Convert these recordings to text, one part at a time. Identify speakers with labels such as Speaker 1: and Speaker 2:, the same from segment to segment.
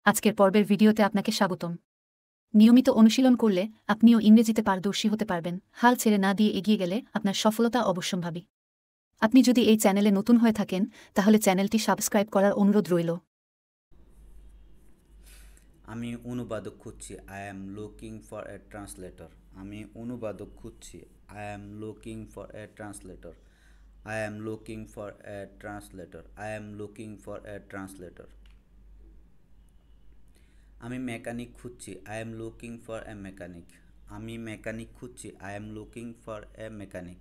Speaker 1: আজকের পর্বের ভিডিওতে আপনাকে স্বাগতম। নিয়মিত অনুশীলন করলে আপনিও ইংরেজিতে পারদর্শী হতে পারবেন। হাল ছেড়ে না দিয়ে এগিয়ে গেলে আপনার সফলতা অবশ্যম্ভাবী। আপনি যদি এই চ্যানেলে নতুন হয়ে থাকেন তাহলে চ্যানেলটি সাবস্ক্রাইব করার অনুরোধ রইল।
Speaker 2: আমি অনুবাদক খুঁজছি। I am looking for A translator. আমি অনুবাদক খুঁজছি। I am looking for A translator. I am looking for A translator. I am looking for A translator. আমি মেকানিক খুঁজছি। I am looking for A mechanic. আমি mechanic খুঁজছি। I am looking for A mechanic.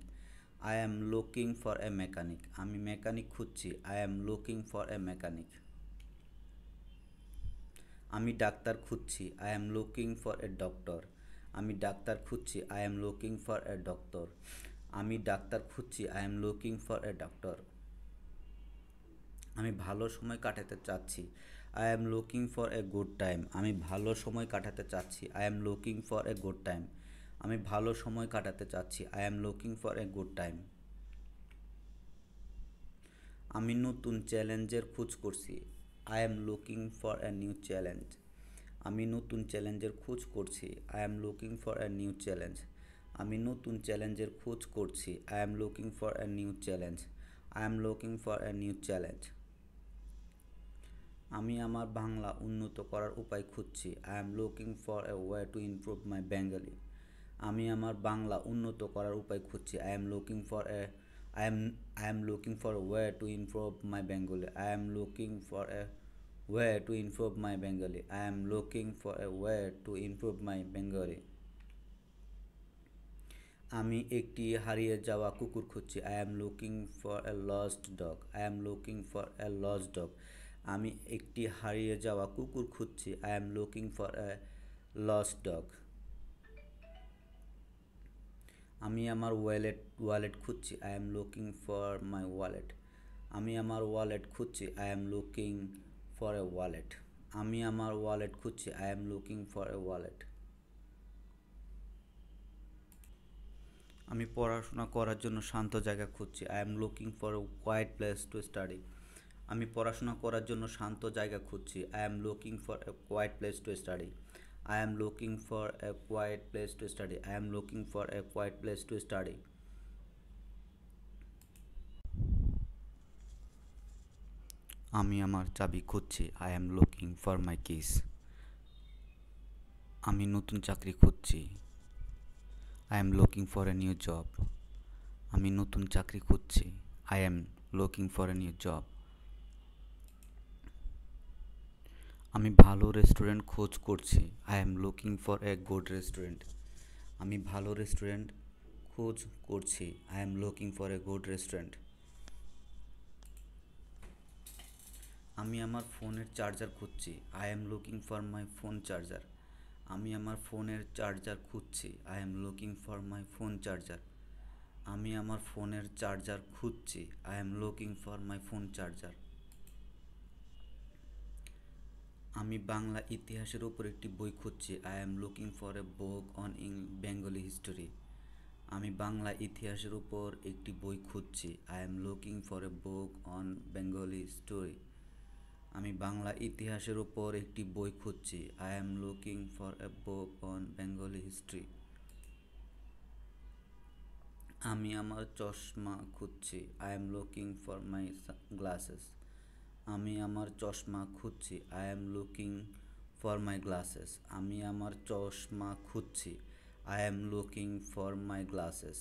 Speaker 2: I am looking for A mechanic. আমি mechanic খুঁজছি। I am looking for A mechanic. আমি doctor খুঁজছি। I am looking for a doctor. আমি doctor খুঁজছি। I am looking for a doctor. আমি doctor খুঁজছি। I am looking for a doctor. আমি ভালো সময় কাটাতে চাচ্ছি। I am looking for a good time. আমি ভালো সময় কাটাতে চাচ্ছি। I am looking for a good time. আমি ভালো সময় কাটাতে চাচ্ছি। I am looking for a good time. আমি নতুন চ্যালেঞ্জের খোঁজ করছি। I am looking for a new challenge. আমি নতুন চ্যালেঞ্জের খোঁজ করছি। I am looking for a new challenge. আমি নতুন চ্যালেঞ্জের খোঁজ করছি। I am looking for a new challenge. I am looking for a new challenge. আমি আমার বাংলা উন্নত করার উপায় খুঁজছি। I am looking for a way to improve my Bengali. আমি আমার বাংলা উন্নত করার উপায় খুঁজছি। I am looking for A I am looking for a way to improve my Bengali. I am looking for a way to improve my Bengali. I am looking for a way to improve my Bengali. আমি একটি হারিয়ে যাওয়া কুকুর খুঁজছি। I am looking for a lost dog. I am looking for a lost dog. আমি একটি হারিয়ে যাওয়া কুকুর খুঁজছি। I am looking for a lost dog. আমি আমার ওয়ালেট খুঁজছি। I am looking for my wallet. আমি আমার ওয়ালেট খুঁজছি। I am looking for A wallet. আমি আমার ওয়ালেট খুঁজছি। I am looking for A wallet. আমি পড়াশোনা করার জন্য শান্ত জায়গা খুঁজছি। I am looking for a quiet place to study. আমি পড়াশোনা করার জন্য শান্ত জায়গা খুঁজছি। I am looking for a quiet place to study. I am looking for a quiet place to study. I am looking for a quiet place to study. আমি আমার চাবি খুঁজছি। I am looking for my keys. আমি নতুন চাকরি খুঁজছি। I am looking for a new job. আমি নতুন চাকরি খুঁজছি। I am looking for a new job. আমি ভালো রেস্টুরেন্ট খোঁজ করছি। I am looking for a good restaurant. আমি ভালো রেস্টুরেন্ট খোঁজ করছি। I am looking for a good restaurant. আমি আমার ফোনের চার্জার খুঁজছি। I am looking for my phone charger. আমি আমার ফোনের চার্জার খুঁজছি। I am looking for my phone charger. আমি আমার ফোনের চার্জার খুঁজছি। I am looking for my phone charger. আমি বাংলা ইতিহাসের উপর একটি বই খুঁজছি। I am looking for A book on Bengali history. আমি বাংলা ইতিহাসের উপর একটি বই খুঁজছি। I am looking for A book on Bengali history. আমি বাংলা ইতিহাসের উপর একটি বই খুঁজছি। I am looking for A book on Bengali history. আমি আমার চশমা খুঁজছি। I am looking for my glasses. আমি আমার চশমা খুঁজছি। I am looking for my glasses. আমি আমার চশমা খুঁজছি। I am looking for my glasses.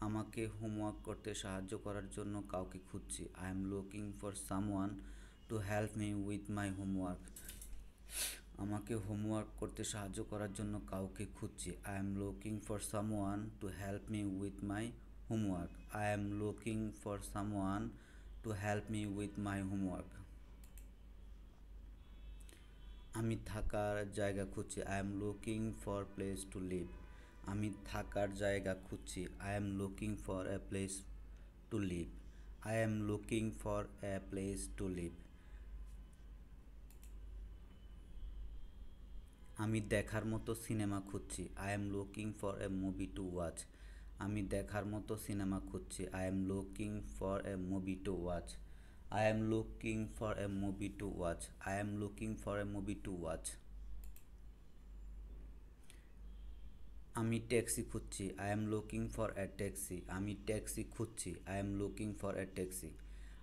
Speaker 2: আমাকে হোমওয়ার্ক করতে সাহায্য করার জন্য কাউকে খুঁজছি। I am looking for someone to help me with my homework. আমাকে হোমওয়ার্ক করতে সাহায্য করার জন্য কাউকে খুঁজছি। I am looking for someone to help me with my homework. I am looking for someone to help me with my homework. আমি থাকার জায়গা খুঁজছি। I am looking for place to live. আমি থাকার জায়গা খুঁজছি। I am looking for a place to live. I am looking for a place to live. আমি দেখার মতো সিনেমা খুঁজছি। I am looking for a movie to watch. আমি দেখার মতো সিনেমা খুঁজছি। I am looking for a movie to watch. I am looking for a movie to watch. I am looking for a movie to watch. আমি taxi খুঁজছি। I am looking for a taxi. আমি taxi খুঁজছি। I am looking for a taxi.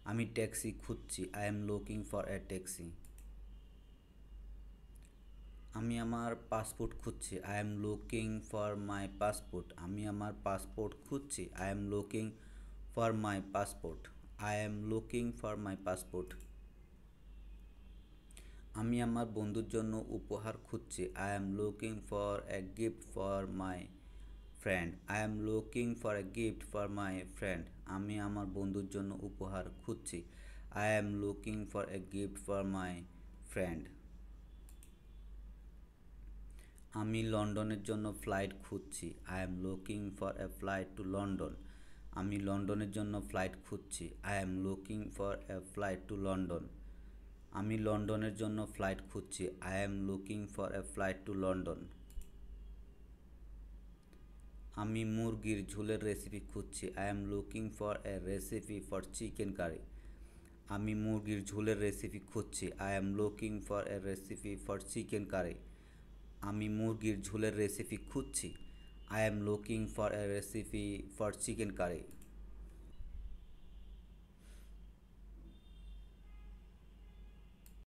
Speaker 2: আমি taxi খুঁজছি। I am looking for a taxi. আমি আমার passport খুঁজছি। I am looking for my passport. আমি আমার পাসপোর্ট খুঁজছি। I am looking for my passport. I am looking for my passport. আমি আমার বন্ধুর জন্য উপহার খুঁজছি। I am looking for a gift for my friend. I am looking for a gift for my friend. আমি আমার বন্ধুর জন্য উপহার খুঁজছি। I am looking for a gift for my friend. আমি লন্ডনের জন্য ফ্লাইট খুঁজছি। I am looking for A flight to London. আমি লন্ডনের জন্য ফ্লাইট খুঁজছি। I am looking for A flight to London. আমি লন্ডনের জন্য ফ্লাইট খুঁজছি। I am looking for A flight to London. আমি মুরগির ঝোলের রেসিপি খুঁজছি। I am looking for a recipe for chicken curry. আমি মুরগির ঝোলের রেসিপি খুঁজছি। I am looking for a recipe for chicken curry. আমি মুরগির ঝোলের রেসিপি খুঁজছি। I am looking for a recipe for chicken curry.